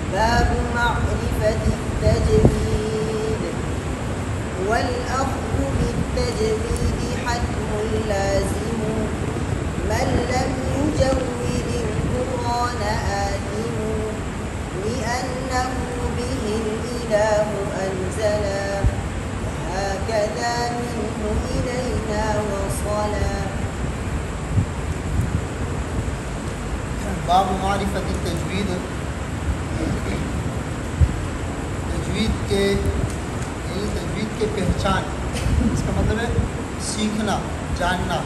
باب معرفة التجويد. والأخذ بالتجويد حتم لازم، من لم يجود القرآن آثم، لأنه به الإله أنزلا، وهكذا منه إلينا وصلا. باب معرفت التجوید، تجوید کے پہچان، اس کا مطلب ہے سیکھنا، جاننا،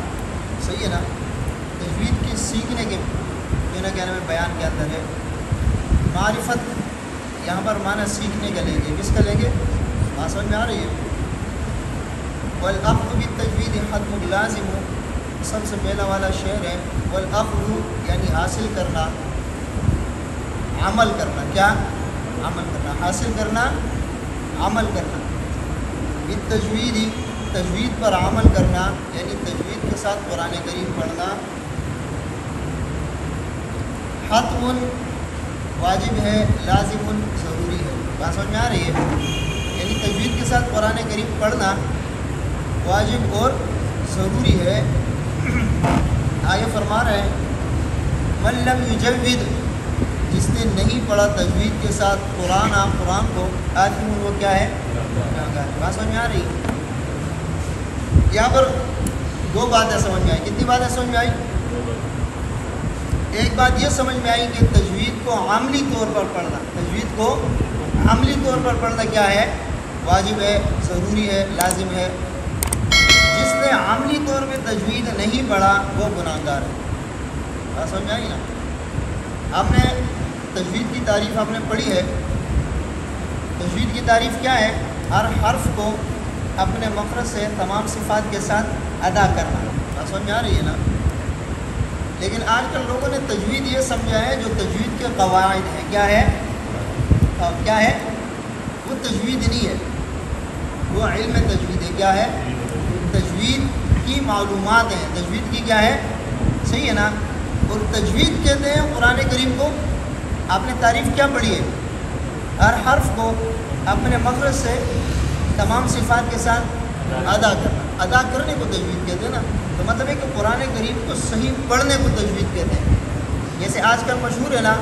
صحیح ہے نا. تجوید کے سیکھنے کے جو نا کہنے میں بیان کے اندر ہے. معرفت یہاں پر معنی سیکھنے کا لیں گے. کس کا لیں گے؟ بات سمجھ میں آ رہی ہے. والأخذ بالتجوید حتم لازم، سب سے پہلا والا شعر ہے والأخذ یعنی حاصل کرنا، عمل کرنا. کیا؟ عمل کرنا، حاصل کرنا، عمل کرنا. بالتجوید، تجوید پر عمل کرنا یعنی تجوید کے ساتھ قرآن کریم پڑھنا. حتم واجب ہے، لازم ضروری ہے. بات سمجھ میں آ رہی ہے؟ یعنی تجوید کے ساتھ قرآن کریم پڑھنا واجب اور ضروری ہے. آگے فرما رہے ہیں من لم یجود، جس نے نہیں پڑھا تجوید کے ساتھ قرآن کو، آثم وہ کیا ہے؟ بات سمجھ میں آ رہی ہے؟ یہاں پر دو باتیں سمجھ میں آئی. کتنی باتیں سمجھ میں آئی؟ ایک بات یہ سمجھ میں آئی کہ تجوید کو عملی طور پر پڑھنا، تجوید کو عملی طور پر پڑھنا کیا ہے؟ واجب ہے، ضروری ہے، لازم ہے. جس نے عملی طور پہ تجوید نہیں پڑھا وہ گناہگار ہے. بات سمجھ میں آئی نا؟ آپ نے تجوید کی تعریف آپ نے پڑھی ہے. تجوید کی تعریف کیا ہے؟ ہر حرف کو اپنے مخرج سے تمام صفات کے ساتھ ادا کرنا. بات سمجھ میں آ رہی ہے نا؟ لیکن آج کل لوگوں نے تجوید یہ سمجھا ہے جو تجوید کے قواعد ہیں. کیا ہے؟ کیا ہے؟ وہ تجوید نہیں ہے، وہ علم تجوید ہے. کیا ہے؟ تجوید کی معلومات ہیں. تجوید کی کیا ہے؟ صحیح ہے نا؟ اور تجوید کہتے ہیں قرآن کریم کو. آپ نے تعریف کیا پڑھی ہے؟ ہر حرف کو اپنے مخرج سے تمام صفات کے ساتھ ادا کرنا. ادا کرنے کو تجوید کہتے ہیں نا. تو مطلب ہے کہ قرآن کریم کو صحیح پڑھنے کو تجوید کہتے ہیں. جیسے آج کل مشہور ہے نا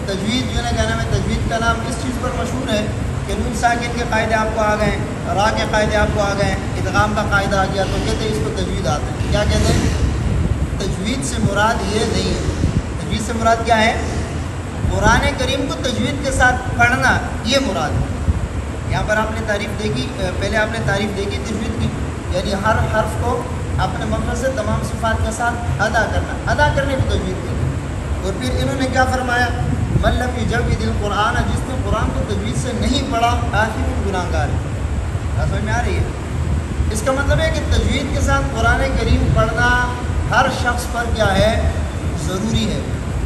تجوید، جو ہے نا کہنا ہے تجوید کا نام اس چیز پر مشہور ہے کہ نون ساکن کے قاعدے آپ کو آ گئے ہیں، را کے قاعدے آپ کو آ گئے ہیں، ادغام کا قاعدہ آ گیا، تو کہتے ہیں اس کو تجوید آتے ہیں. کیا کہتے ہیں؟ تجوید سے مراد یہ نہیں ہے. تجوید سے مراد کیا ہے؟ قرآن کریم کو تجوید کے ساتھ پڑھنا، یہ مراد ہے. یہاں پر آپ نے تعریف دیکھی، پہلے آپ نے تعریف دیکھی تجوید کی، یعنی ہر حرف کو اپنے مخرج سے تمام صفات کے ساتھ ادا کرنا. ادا کرنے کو تجوید کہتے ہیں. اور پھر انہوں نے کیا فرمایا؟ من لم یجود القرآن، جس نے قرآن کو تجوید سے نہیں پڑھا آثم گناہگار ہے. سمجھ میں آ رہی ہے؟ اس کا مطلب ہے کہ تجوید کے ساتھ قرآن کریم پڑھنا ہر شخص پر کیا ہے؟ ضروری ہے.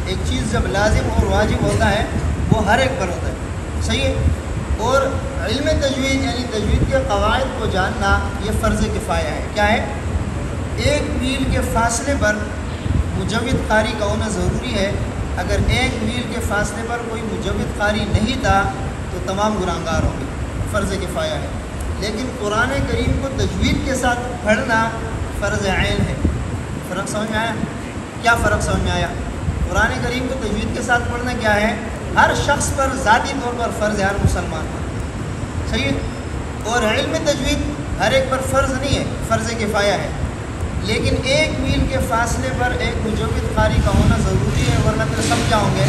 ایک چیز جب لازم اور واجب ہوتا ہے وہ ہر ایک پر ہوتا ہے. صحیح ہے؟ اور علم تجوید یعنی تجوید کے قواعد کو جاننا یہ فرض کفایہ ہے. کیا ہے؟ ایک میل کے فاصلے پر مجود قاری کا ہونا ضروری ہے. اگر ایک میل کے فاصلے پر کوئی مجود قاری نہیں تھا تو تمام گناہگار ہوں گے. فرض کفایہ ہے. لیکن قرآن کریم کو تجوید کے ساتھ پڑھنا فرض عین ہے. فرق سمجھ میں آیا؟ کیا فرق سمجھ میں آیا؟ قرآن کریم کو تجوید کے ساتھ پڑھنا کیا ہے؟ ہر شخص پر ذاتی طور پر فرض ہے، ہر مسلمان پر. صحیح ہے؟ اور علم تجوید ہر ایک پر فرض نہیں ہے، فرض کفایہ ہے. لیکن ایک میل کے فاصلے پر ایک مجود قاری کا ہونا ضروری ہے، ورنہ پھر سب کیا ہوں گے؟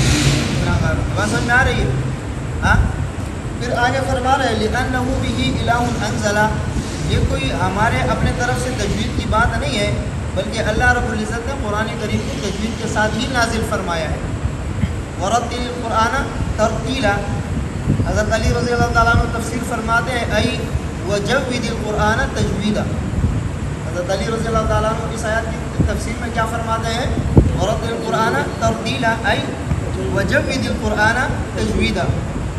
گناہگار ہوں گے. بات سمجھ میں آ رہی ہے؟ ہاں. پھر آگے فرما رہے لِأَنَّهُ بِهِ إِلَٰهٌ أَنزَلَ، یہ کوئی ہمارے اپنے طرف سے تجوید کی بات نہیں ہے، بلکہ اللہ رب العزت نے قرآن کریم کو تجوید کے ساتھ ہی نازل فرمایا ہے. وَرَتِّلِ الْقُرْآنَ تَرْتِيلًا، حضرت علی رضی اللہ تعالیٰ عنہ تفسیر فرماتے ہیں ای وَجَوِّدِ الْقُرْآنَ تَجْوِيدًا. حضرت علی رضی اللہ تعالیٰ عنہ اس آیات کی تفسیر میں کیا فرماتے ہیں؟ وَرَتِّلِ الْقُرْآنَ تَرْتِيلًا ای وَجَوِّدِ الْقُرْآنَ تَجْوِيدًا.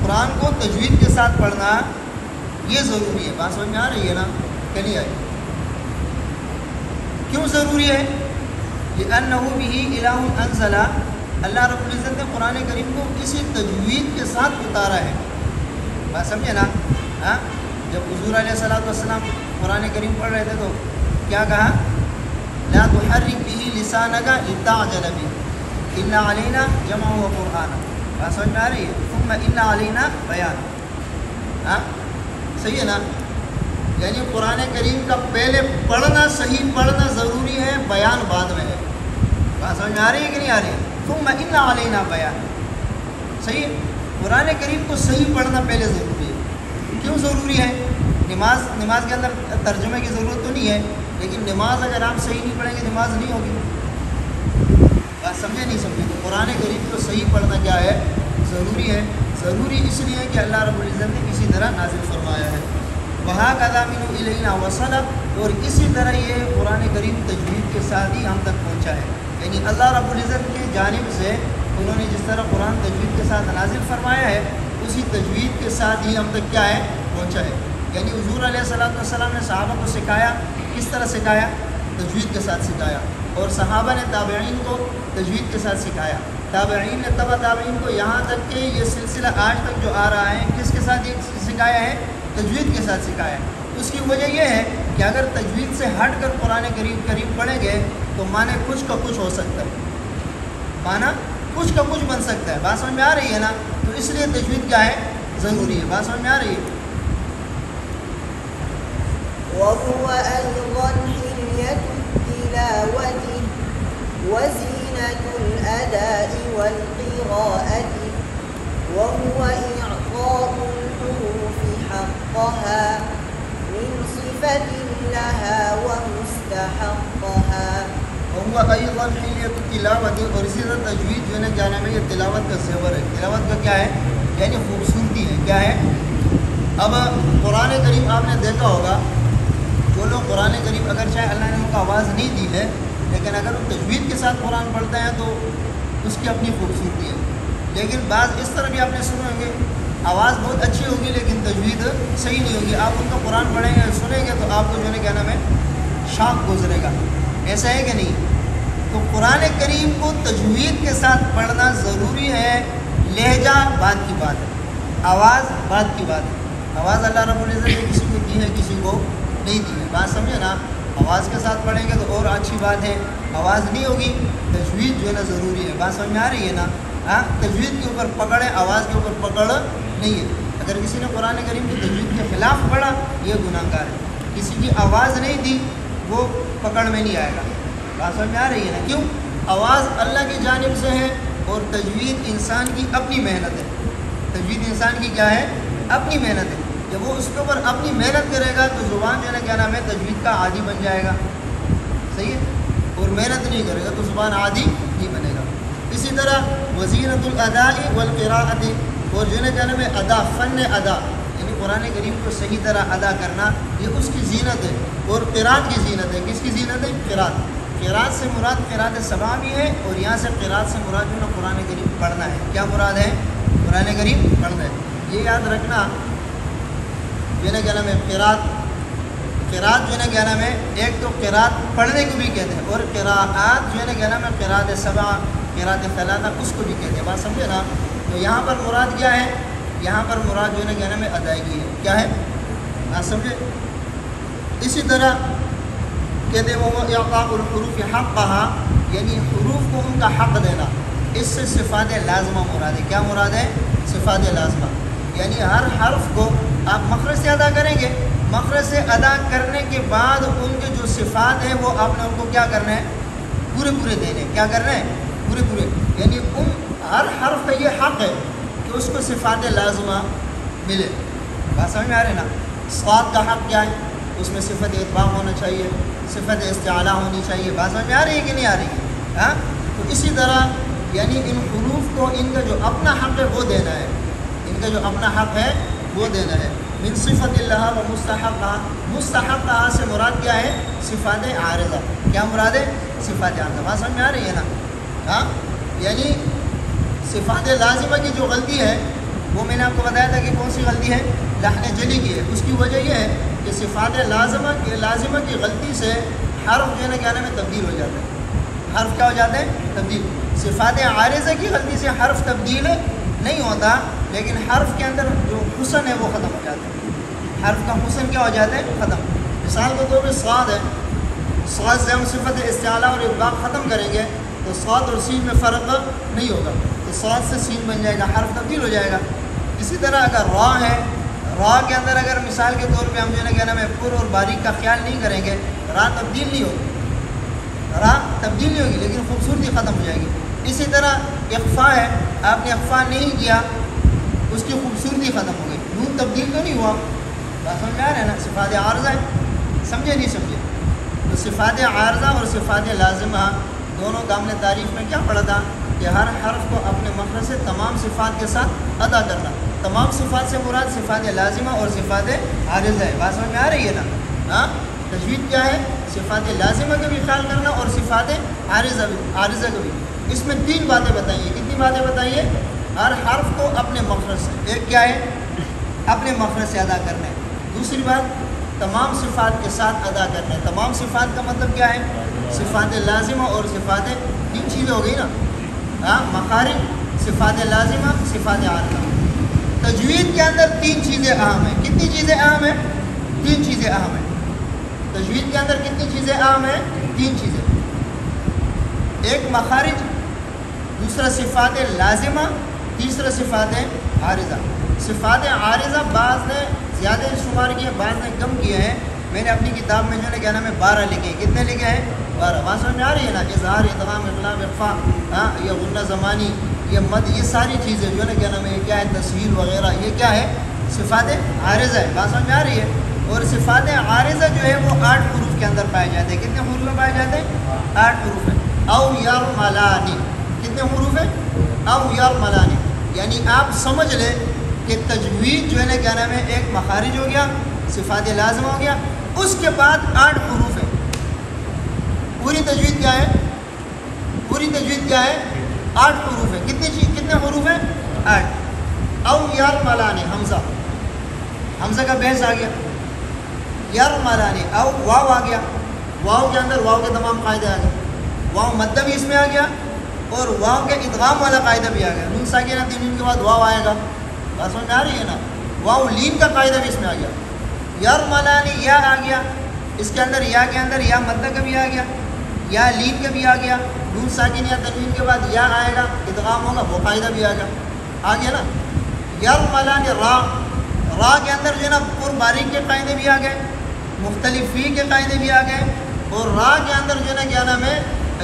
قرآن کو تجوید کے ساتھ پڑھنا یہ ضروری ہے. بات سمجھ میں آ رہی ہے نا؟ چلیے آئی. کیوں ضروری ہے؟ لِأَنَّهُ بِهِ إِلَٰهٌ أَنزَلَ، اللہ رب العزت نے قرآن کریم کو اسی تجوید کے ساتھ اتارا ہے. بات سمجھے نا؟ ہاں، جب حضور علیہ السلام قرآن کریم پڑھ رہے تھے تو کیا کہا؟ لا تحرک به لسانک لتعجل به الا علینا جمعہ و قرآن. بات سمجھ میں آ رہی ہے؟ ثم الا علینا بیان. ہاں صحیح ہے نا؟ یعنی قرآن کریم کا پہلے پڑھنا، صحیح پڑھنا ضروری ہے، بیان بعد میں ہے. بات سمجھ میں آ رہی ہے کہ نہیں آ رہی ہے؟ ثم الا علینا بیان. صحیح ہے؟ قرآن کریم کو صحیح پڑھنا پہلے ضروری ہے. کیوں ضروری ہے؟ نماز کے اندر ترجمے کی ضرورت تو نہیں ہے، لیکن نماز اگر آپ صحیح نہیں پڑھیں گے نماز نہیں ہوگی. بات سمجھے نہیں سمجھے؟ تو قرآن کریم کو صحیح پڑھنا کیا ہے؟ ضروری ہے. ضروری اس لیے کہ اللہ رب العزت نے اسی طرح نازل فرمایا ہے. وَهَكَذَا مِنْهُ إِلَيْنَا وَصَلَ، اور اسی طرح یہ قرآن کریم تجوید کے ساتھ ہی ہم تک پہنچا ہے. یعنی اللہ رب العزت کی جانب سے انہوں نے جس طرح قرآن تجوید کے ساتھ نازل فرمایا ہے، اسی تجوید کے ساتھ ہی ہم تک کیا ہے؟ پہنچا ہے. یعنی حضور علیہ السلام نے صحابہ کو سکھایا. کس طرح سکھایا؟ تجوید کے ساتھ سکھایا. اور صحابہ نے تابعین کو تجوید کے ساتھ سکھایا. تابعین نے تبع تابعین کو، یہاں تک کہ یہ سلسلہ آج تک جو آ رہا ہے کس کے ساتھ یہ سکھایا ہے؟ تجوید کے ساتھ سکھایا. اس کی وجہ یہ ہے کہ اگر تجوید سے ہٹ کر قرآن کریم پڑھیں گے تو معنی کچھ کا کچھ ہو سکتا ہے، معنی کچھ کا کچھ بن سکتا ہے. بات سمجھ میں آ رہی ہے نا؟ تو اس لیے تجوید کیا ہے؟ ضروری ہے. بات سمجھ میں آ رہی ہے؟ وهو أيضا حلية التلاوة وزينة الأداء والقراءة، وهو إعطاء الحروف حقها من صفة لها ومستحقها. وهو أيضا حلية التلاوة، اور اسی طرح تجوید جو ہے نا جانے میں یہ تلاوت کا زیور ہے. تلاوت کا کیا ہے؟ یعنی خوبصورتی ہے. کیا ہے؟ اب قرآن کریم آپ نے دیکھا ہوگا، جو لوگ قرآن کریم اگر چاہے اللہ نے ان کو آواز نہیں دی ہے، لیکن اگر وہ تجوید کے ساتھ قرآن پڑھتے ہیں تو اس کی اپنی خوبصورتی ہے. لیکن بعض اس طرح بھی آپ نے سنے ہوں گے، آواز بہت اچھی ہوگی لیکن تجوید صحیح نہیں ہوگی. آپ ان کا قرآن پڑھیں گے، سنیں گے تو آپ کو جو ہے کیا نام ہے، شاق گزرے گا. ایسا ہے کہ نہیں؟ تو قرآن کریم کو تجوید کے ساتھ پڑھنا ضروری ہے. لہجہ بات کی بات ہے، آواز بات کی بات ہے. آواز اللہ رب العزت نے کسی کو دی ہے، کسی کو نہیں دی ہے. بات سمجھے نا؟ آواز کے ساتھ پڑھیں گے تو اور اچھی بات ہے. آواز نہیں ہوگی، تجوید جو ہے نا ضروری ہے. بات سمجھ میں آ رہی ہے نا؟ ہاں، تجوید کے اوپر پکڑ ہے، آواز کے اوپر پکڑ نہیں ہے. اگر کسی نے قرآن کریم کی تجوید کے خلاف پڑھا یہ گناہ گار ہے. کسی کی آواز نہیں دی وہ پکڑ میں نہیں آئے گا. بات سمجھ میں آ رہی ہے نا؟ کیوں؟ آواز اللہ کی جانب سے ہے اور تجوید انسان کی اپنی محنت ہے. تجوید انسان کی کیا ہے؟ اپنی محنت ہے. جب وہ اس کے اوپر اپنی محنت کرے گا تو زبان جو ہے نا کیا نام ہے، تجوید کا عادی بن جائے گا. صحیح ہے؟ اور محنت نہیں کرے گا تو زبان عادی نہیں بنے گا. اسی طرح وزینۃ الاداء والقراءۃ، اور جو ہے نا کیا نام ہے، ادا، فن ادا، یعنی قرآن کریم کو صحیح طرح ادا کرنا، یہ اس کی زینت ہے. اور قراءت کی زینت ہے. کس کی زینت ہے؟ قراءت. قراءت سے مراد قراءت سبع بھی ہے، اور یہاں سے قراءت سے مراد جو ہے نا قرآن کریم پڑھنا ہے. کیا مراد ہے؟ قرآن کریم پڑھنا ہے. یہ یاد رکھنا جو ہے نا کیا نام ہے، قراءت جو ہے نا کیا نام ہے، ایک تو قراءت پڑھنے کو بھی کہتے ہیں، اور قراءات جو ہے نا کیا نام ہے، قراءت سبع، قراءت ثلاثہ، اس کو بھی کہتے ہیں. بات سمجھے نا؟ تو یہاں پر مراد کیا ہے؟ یہاں پر مراد جو ہے نا کیا نام ہے، ادائیگی ہے. کیا ہے؟ بات سمجھے؟ اسی طرح کہتے ہیں وہ اعطاء الحروف حقها، یعنی حروف کو ان کا حق دینا. اس سے صفات لازمہ مراد ہے. کیا مراد ہے؟ صفات لازمہ. یعنی ہر حرف کو آپ مخرج سے ادا کریں گے، مخرج سے ادا کرنے کے بعد ان کے جو صفات ہیں وہ آپ نے ان کو کیا کرنا ہے؟ پورے پورے دینے. کیا کرنا ہے؟ پورے پورے. یعنی ان ہر حرف کا یہ حق ہے کہ اس کو صفات لازمہ ملے. بات سمجھ میں آ رہی ہے نا؟ صاد کا حق کیا ہے؟ اس میں صفت اطباق ہونا چاہیے، صفت استعلاء ہونی چاہیے. بات سمجھ میں آ رہی ہے کہ نہیں آ رہی ہے؟ ہاں. تو اسی طرح یعنی ان حروف کو ان کا جو اپنا حق ہے وہ دینا ہے. ان کا جو اپنا حق ہے وہ دینا ہے. من صفت اللہ و مستحقہ. مستحقہ سے مراد کیا ہے؟ صفات عارضہ. کیا مراد ہے؟ صفات عارضہ. بات سمجھ میں آ رہی ہے نا؟ ہاں. یعنی صفات لازمہ کی جو غلطی ہے وہ میں نے آپ کو بتایا تھا کہ کون سی غلطی ہے؟ لحن جلی کی ہے. اس کی وجہ یہ ہے کہ صفات لازمہ کی غلطی سے حرف جو ہے نا کیا نام ہے، تبدیل ہو جاتا ہے. حرف کیا ہو جاتے ہیں؟ تبدیل. صفات عارضہ کی غلطی سے حرف تبدیل نہیں ہوتا، لیکن حرف کے اندر جو حسن ہے وہ ختم ہو جاتا ہے. حرف کا حسن کیا ہو جاتا ہے؟ ختم. مثال کے طور پہ صاد ہے، صاد سے ہم صفت استعلاء اور اطلاق ختم کریں گے تو صاد اور سین میں فرق نہیں ہوگا، تو صاد سے سین بن جائے گا، حرف تبدیل ہو جائے گا. اسی طرح اگر را ہے، را کے اندر اگر مثال کے طور پہ ہم جو ہے کہنا میں پر اور باریک کا خیال نہیں کریں گے، را تبدیل نہیں ہوگی، را تبدیل نہیں ہوگی لیکن خوبصورتی ختم ہو جائے گی. اسی طرح اخفا ہے، آپ نے اخفا نہیں کیا، اس کی خوبصورتی ختم ہو گئی، نون تبدیل تو نہیں ہوا. بات سمجھ میں آ رہا ہے نا؟ صفات عارضہ ہے، سمجھے نہیں سمجھے؟ تو صفات عارضہ اور صفات لازمہ دونوں کا ہم نے تعریف میں کیا پڑھا تھا کہ ہر حرف کو اپنے مخرج سے تمام صفات کے ساتھ ادا کرنا. تمام صفات سے مراد صفات لازمہ اور صفات عارضہ ہے. بات سمجھ میں آ رہی ہے نا؟ ہاں، تجوید کیا ہے؟ صفات لازمہ کا بھی خیال کرنا اور صفات عارضہ کا بھی. اس میں 3 باتیں بتائیے. کتنی باتیں بتائیے؟ ہر حرف کو اپنے مخرج سے، ایک کیا ہے؟ اپنے مخرج سے ادا کرنا ہے. دوسری بات تمام صفات کے ساتھ ادا کرنا ہے. تمام صفات کا مطلب کیا ہے؟ صفات لازمہ اور صفات 3 چیزیں ہو گئی نا. ہاں، مخارج، صفات لازمہ، صفات عارضہ. تجوید کے اندر 3 چیزیں اہم ہیں. کتنی چیزیں اہم ہیں؟ 3 چیزیں اہم ہیں. تجوید کے اندر کتنی چیزیں اہم ہیں؟ 3 چیزیں. ایک مخارج، دوسرا صفات لازمہ، تیسرا صفات عارضہ. صفات عارضہ بعض نے زیادہ شمار کیے، بعض نے کم کیے ہیں. میں نے اپنی کتاب میں جو ہے کیا نام ہے 12 لکھے. کتنے لکھے ہیں؟ 12. بات سمجھ میں آ رہی ہے نا؟ اظہار، ادغام، اقلاب، اخفاء، ہاں، یہ غنہ زمانی، یہ مد، یہ ساری چیزیں جو ہے نا کیا نام ہے، یہ کیا ہے؟ تسہیل وغیرہ، یہ کیا ہے؟ صفات عارضہ ہے. بات سمجھ میں آ رہی ہے؟ اور صفات عارضہ جو ہے وہ 8 حروف کے اندر پائے جاتے ہیں. کتنے حروف میں پائے جاتے ہیں؟ 8 حروف ہیں. او یرملانی. کتنے حروف ہیں؟ او یرملانی. یعنی آپ سمجھ لیں کہ تجوید جو ہے نا کیا نام ہے، ایک مخارج ہو گیا، صفات لازمہ ہو گیا، اس کے بعد 8 حروف ہیں. پوری تجوید کیا ہے؟ پوری تجوید کیا ہے؟ 8 حروف ہیں. کتنے حروف ہیں؟ 8. او یرملانی، حمزہ، حمزہ کا بحث آ گیا. یرملانی. او واو آ گیا، واو کے اندر واو کے تمام قاعدے آ گئے. واو مدہ بھی اس میں آ گیا اور واو کے ادغام والا قاعدہ بھی آ گیا. نون ساکنہ 3 نون کے بعد واو آئے گا. بات سمجھ میں آ رہی ہے نا؟ واو لین کا قاعدہ بھی اس میں آ گیا. یرملانی یا آ گیا، اس کے اندر یا کے اندر یا مدہ کا بھی آ گیا، یا لین کا بھی آ گیا. نون ساکنہ یا تنوین کے بعد یا آئے گا، ادغام ہوگا، وہ قاعدہ بھی آ گیا نا. یرملانی را، را کے اندر جو ہے نا پر باریک کے قاعدے بھی آ گئے، مختلف فی کے قاعدے بھی آ گئے، اور را کے اندر جو ہے نا کیا نام ہے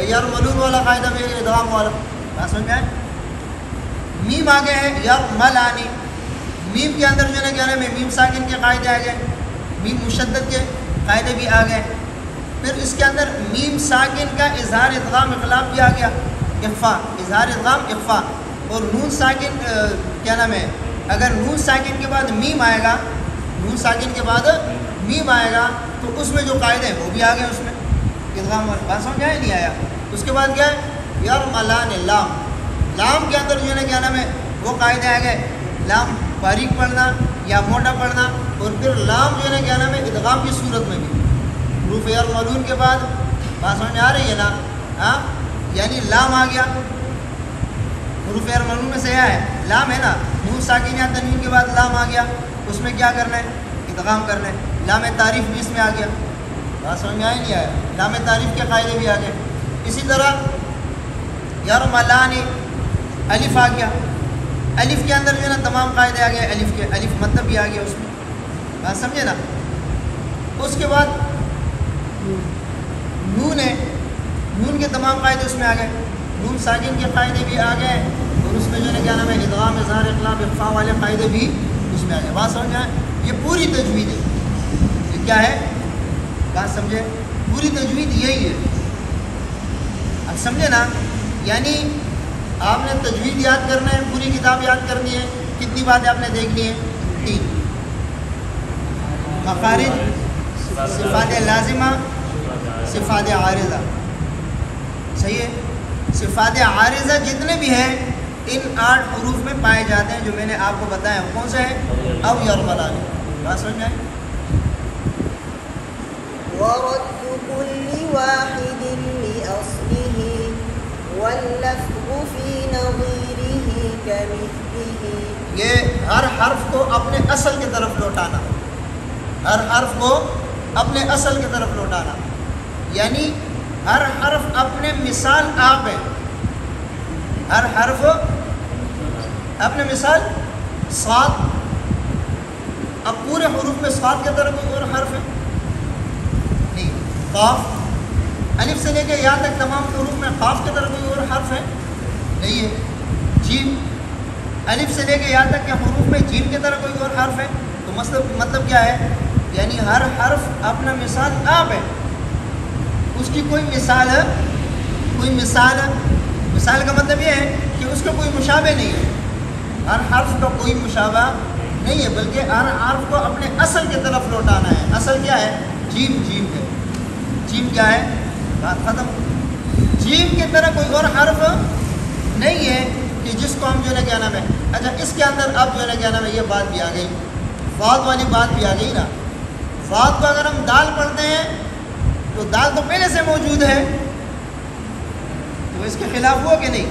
یرملون والا قاعدہ بھی ہے، ادغام والا. بات سمجھ میں آئے؟ میم آ گئے ہیں یرملانی. میم کے اندر جو ہے نا کیا نام ہے میم ساکن کے قاعدے آ گئے، میم مشدد کے قاعدے بھی آ گئے. پھر اس کے اندر میم ساکن کا اظہار، ادغام، اقلاب بھی آ گیا، اخفاء، اظہار، ادغام، اخفاء. اور نون ساکن کیا نام ہے، اگر نون ساکن کے بعد میم آئے گا، نون ساکن کے بعد میم آئے گا تو اس میں جو قاعدے ہیں وہ بھی آ گئے اس میں، ادغام والا. بات سمجھ آیا نہیں آیا؟ اس کے بعد کیا ہے؟ یرملان. لام، لام کے اندر جو ہے نا کیا نام ہے وہ قاعدے آ گئے، لام باریک پڑھنا یا موٹا پڑھنا. اور پھر لام جو ہے نا کیا نام ہے ادغام کی صورت میں بھی حروف یرملون کے بعد. بات سمجھ میں آ رہی ہے نا؟ ہاں، یعنی لام آ گیا، حروف یرملون میں سے کیا ہے؟ لام ہے نا. نون ساکن یا تنوین کے بعد لام آ گیا، اس میں کیا کرنا ہے؟ ادغام کرنا ہے. لام تعریف بھی اس میں آ گیا. بات سمجھ میں آیا نہیں آیا؟ لام تعریف کے قاعدے بھی آ گئے. اسی طرح یرملانی، الف آ گیا، الف کے اندر جو ہے نا تمام قاعدے آ گئے، الف کے، الف مطلب بھی آ گیا اس میں. بات سمجھے نا؟ اس کے بعد نون ہے، نون کے تمام قاعدے اس میں آ گئے، نون ساکن کے قاعدے بھی آ گئے، اور اس میں جو ہے نا کیا نام ہے ادغام، اظہار، اقلاب، اخفاء والے قاعدے بھی اس میں آ گئے. بات سمجھ میں آئے؟ یہ پوری تجوید ہے. یہ کیا ہے؟ بات سمجھے؟ پوری تجوید یہی ہے. اب سمجھے نا؟ یعنی آپ نے تجوید یاد کرنا ہے، پوری کتاب یاد کرنی ہے. کتنی باتیں آپ نے دیکھنی ہے؟ 3. مخارج، صفات لازمہ، صفات عارضہ. صحیح ہے؟ صفات عارضہ جتنے بھی ہیں ان 8 حروف میں پائے جاتے ہیں جو میں نے آپ کو بتایا. کون سے ہیں؟ او یرملانی. بات سمجھ میں آئے؟ ورد كل واحد لأصله واللفظ في نظيره كمثله. یہ ہر حرف کو اپنے اصل کی طرف لوٹانا، ہر حرف کو اپنے اصل کی طرف لوٹانا، یعنی ہر حرف اپنے مثال آپ ہے، ہر حرف اپنے مثال. صاد، اب پورے حروف میں صاد کی طرف کوئی اور حرف ہے نہیں. قاف، الف سے لے کے یا تک تمام حروف میں قاف کی طرف کوئی اور حرف ہے نہیں ہے. جیم، الف سے لے کے یا تک کے حروف میں جیم کی طرف کوئی اور حرف ہے. تو مطلب کیا ہے؟ یعنی ہر حرف اپنا مثال آپ ہے، اس کی کوئی مثال ہے، کوئی مثال ہے. مثال کا مطلب یہ ہے کہ اس کا کوئی مشابہ نہیں ہے، ہر حرف کا کوئی مشابہ نہیں ہے، بلکہ ہر حرف کو اپنے اصل کی طرف لوٹانا ہے. اصل کیا ہے؟ جیم. جیم ہے، جیم کیا ہے؟ بات ختم. جیم کی طرح کوئی اور حرف نہیں ہے کہ جس کو ہم جو ہے نا کیا نام ہے. اچھا، اس کے اندر اب جو ہے نا کیا نام ہے، یہ بات بھی آ گئی، فاد والی بات بھی آ گئی نا. فاد کو اگر ہم دال پڑھتے ہیں تو دال تو پہلے سے موجود ہے، تو اس کے خلاف ہوا کہ نہیں؟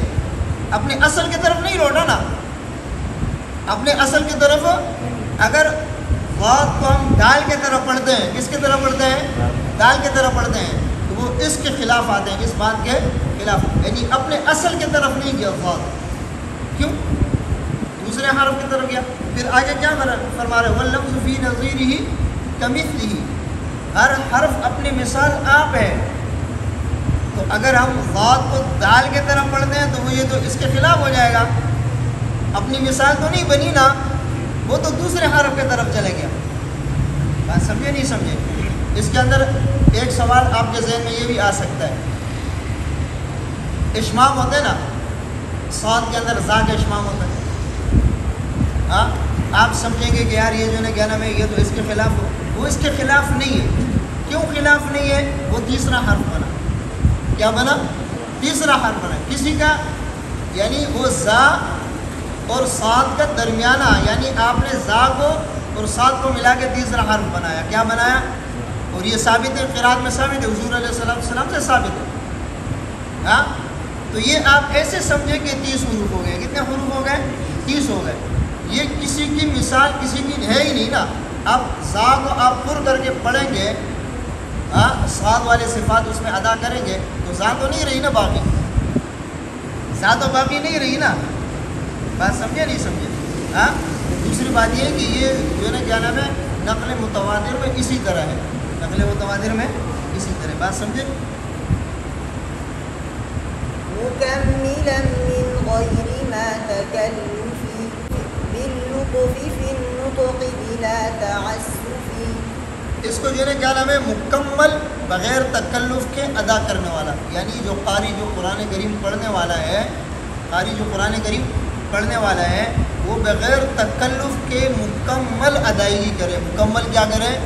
اپنے اصل کی طرف نہیں لوٹا نا، اپنے اصل کی طرف. اگر فاد کو ہم دال کی طرف پڑھتے ہیں، کس کی طرف پڑھتے ہیں؟ دال کی طرف پڑھتے ہیں، تو وہ اس کے خلاف آتے ہیں، اس بات کے خلاف، یعنی اپنے اصل کی طرف نہیں گیا فاد. کیوں؟ دوسرے حرف کی طرف گیا. پھر آگے کیا فرما رہے؟ واللفظ فی نظیرہ کمثلہ، ہر حرف اپنی مثال آپ ہے. تو اگر ہم فاد کو دال کی طرف پڑھتے ہیں تو وہ یہ تو اس کے خلاف ہو جائے گا، اپنی مثال تو نہیں بنی نا، وہ تو دوسرے حرف کی طرف چلے گیا. بات سمجھے نہیں سمجھے؟ اس کے اندر ایک سوال آپ کے ذہن میں یہ بھی آ سکتا ہے، اشمام ہوتے ہیں نا، صاد کے اندر زا کا اشمام ہوتا ہے. ہاں، آپ سمجھیں گے کہ یار یہ جو ہے کیا نام ہے، یہ تو اس کے خلاف ہو. وہ اس کے خلاف نہیں ہے. کیوں خلاف نہیں ہے؟ وہ تیسرا حرف بنا. کیا بنا؟ تیسرا حرف بنا. کسی کا یعنی وہ زا اور صاد کا درمیانہ، یعنی آپ نے زا کو اور صاد کو ملا کے تیسرا حرف بنایا. کیا بنایا؟ اور یہ ثابت ہے، قرات میں ثابت ہے، حضور علیہ السلام سے ثابت ہے. ہاں، تو یہ آپ ایسے سمجھیں کہ 30 حروف ہو گئے. کتنے حروف ہو گئے؟ 30 ہو گئے. یہ کسی کی مثال کسی کی ہے ہی نہیں نا. اب زا کو آپ پر کر کے پڑھیں گے، ہاں، صاد والے صفات اس میں ادا کریں گے، تو زا تو نہیں رہی نا باقی، زا تو باقی نہیں رہی نا. بات سمجھے نہیں سمجھے؟ ہاں. دوسری بات یہ ہے کہ یہ جو ہے نا کیا نام ہے، نقل متواتر میں اسی طرح ہے، نقل متواتر میں اسی طرح. بات سمجھے؟ مكملا من غير ما تكلف باللطف في النطق بلا تعسف. اس کو جو ہے کیا نام ہے، مکمل بغیر تکلف کے ادا کرنے والا. یعنی جو قاری جو قرآن کریم پڑھنے والا ہے، قاری جو قرآن کریم پڑھنے والا ہے، وہ بغیر تکلف کے مکمل ادائیگی کرے. مکمل کیا کرے؟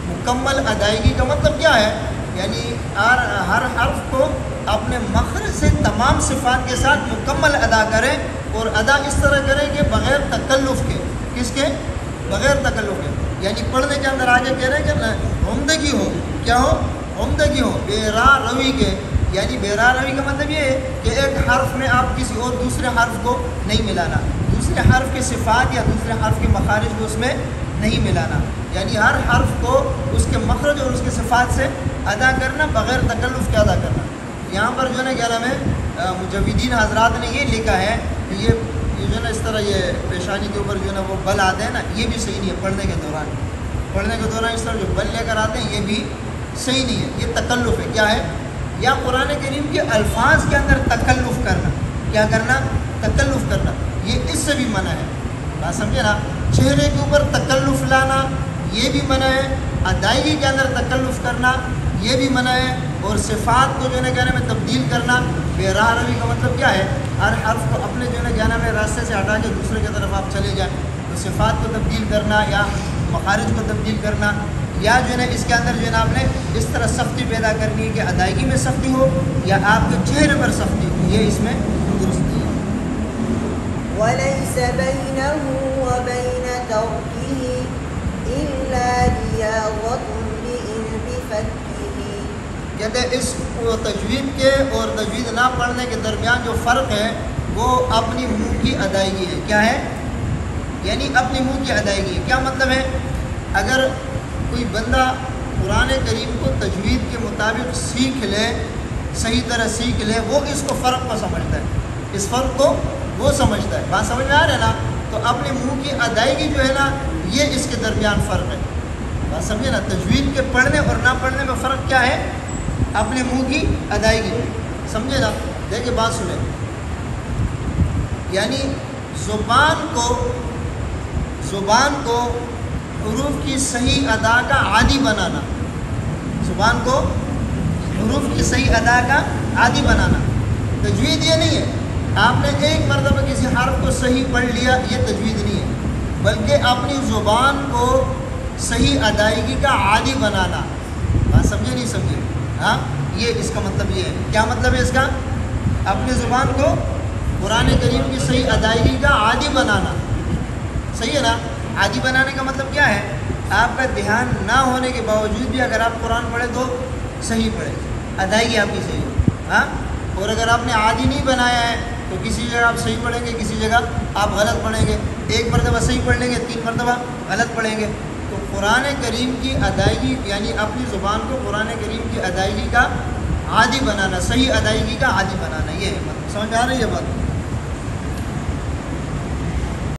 مکمل ادائیگی کا مطلب کیا ہے؟ یعنی ہر حرف کو اپنے مخرج سے تمام صفات کے ساتھ مکمل ادا کرے، اور ادا اس طرح کرے کہ بغیر تکلف کے. کس کے؟ بغیر تکلف کے. یعنی پڑھنے کے اندر آگے کہہ رہے ہیں کہ عمدگی ہو. کیا ہو؟ عمدگی ہو، بے راہ روی کے. یعنی بے راہ روی کا مطلب یہ ہے کہ ایک حرف میں آپ کسی اور دوسرے حرف کو نہیں ملانا، دوسرے حرف کے صفات یا دوسرے حرف کے مخارج کو اس میں نہیں ملانا. یعنی ہر حرف کو اس کے مخرج اور اس کے صفات سے ادا کرنا، بغیر تکلف کے ادا کرنا. یہاں پر جو ہے نا کیا نام ہے، مجویدین حضرات نے یہ لکھا ہے کہ یہ جو ہے نا اس طرح یہ پیشانی کے اوپر جو ہے نا وہ بل آتے ہیں نا، یہ بھی صحیح نہیں ہے. پڑھنے کے دوران اس طرح جو بل لے کر آتے ہیں، یہ بھی صحیح نہیں ہے. یہ تکلف ہے. کیا ہے؟ یا قرآن کریم کے الفاظ کے اندر تکلف کرنا. کیا کرنا؟ تکلف کرنا. یہ اس سے بھی منع ہے. بات سمجھے نا؟ چہرے کے اوپر تکلف لانا یہ بھی منع ہے. ادائیگی کے اندر تکلف کرنا یہ بھی منع ہے. اور صفات کو جو ہے نا کہنے میں تبدیل کرنا. بے راہ روی کا مطلب کیا ہے؟ ہر حرف کو اپنے جو ہے نا کہنا میں راستے سے ہٹا کے دوسرے کی طرف آپ چلے جائیں. تو صفات کو تبدیل کرنا یا مخارج کو تبدیل کرنا، یا جو ہے نا اس کے اندر جو ہے نا آپ نے اس طرح سختی پیدا کرنی ہے کہ ادائیگی میں سختی ہو یا آپ کے چہرے پر سختی ہو، یہ اس میں درست نہیں ہے. وليس بينه وبين تركه إلا رياضة امرئ بفكه کہتے ہیں اس تجوید کے اور تجوید نہ پڑھنے کے درمیان جو فرق ہے وہ اپنی منہ کی ادائیگی ہے. کیا ہے؟ یعنی اپنی منہ کی ادائیگی ہے. کیا مطلب ہے؟ اگر کوئی بندہ قرآن کریم کو تجوید کے مطابق سیکھ لے، صحیح طرح سیکھ لے، وہ اس کو فرق کو سمجھتا ہے، اس فرق کو وہ سمجھتا ہے. بات سمجھ میں آ رہا ہے نا؟ تو اپنے منہ کی ادائیگی جو ہے نا، یہ اس کے درمیان فرق ہے. بات سمجھے نا؟ تجوید کے پڑھنے اور نہ پڑھنے میں فرق کیا ہے؟ اپنے منہ کی ادائیگی. سمجھے نا؟ دیکھیں بات سنیں. یعنی زبان کو حروف کی صحیح ادا کا عادی بنانا، زبان کو حروف کی صحیح ادا کا عادی بنانا. تجوید یہ نہیں ہے آپ نے ایک مرتبہ کسی حرف کو صحیح پڑھ لیا، یہ تجوید نہیں ہے، بلکہ اپنی زبان کو صحیح ادائیگی کا عادی بنانا. بات سمجھے نہیں سمجھے؟ ہاں، یہ اس کا مطلب یہ ہے. کیا مطلب ہے اس کا؟ اپنی زبان کو قرآن کریم کی صحیح ادائیگی کا عادی بنانا. صحیح ہے نا؟ عادی بنانے کا مطلب کیا ہے؟ آپ کا دھیان نہ ہونے کے باوجود بھی اگر آپ قرآن پڑھیں تو صحیح پڑھیں، ادائیگی آپ کی صحیح ہو. ہاں، اور اگر آپ نے عادی نہیں بنایا ہے تو کسی جگہ آپ صحیح پڑھیں گے، کسی جگہ آپ غلط پڑھیں گے. ایک مرتبہ صحیح پڑھ لیں گے، 3 مرتبہ غلط پڑھیں گے. تو قرآن کریم کی ادائیگی یعنی اپنی زبان کو قرآن کریم کی ادائیگی کا عادی بنانا، صحیح ادائیگی کا عادی بنانا، یہ ہے. سمجھ آ رہی ہے بات؟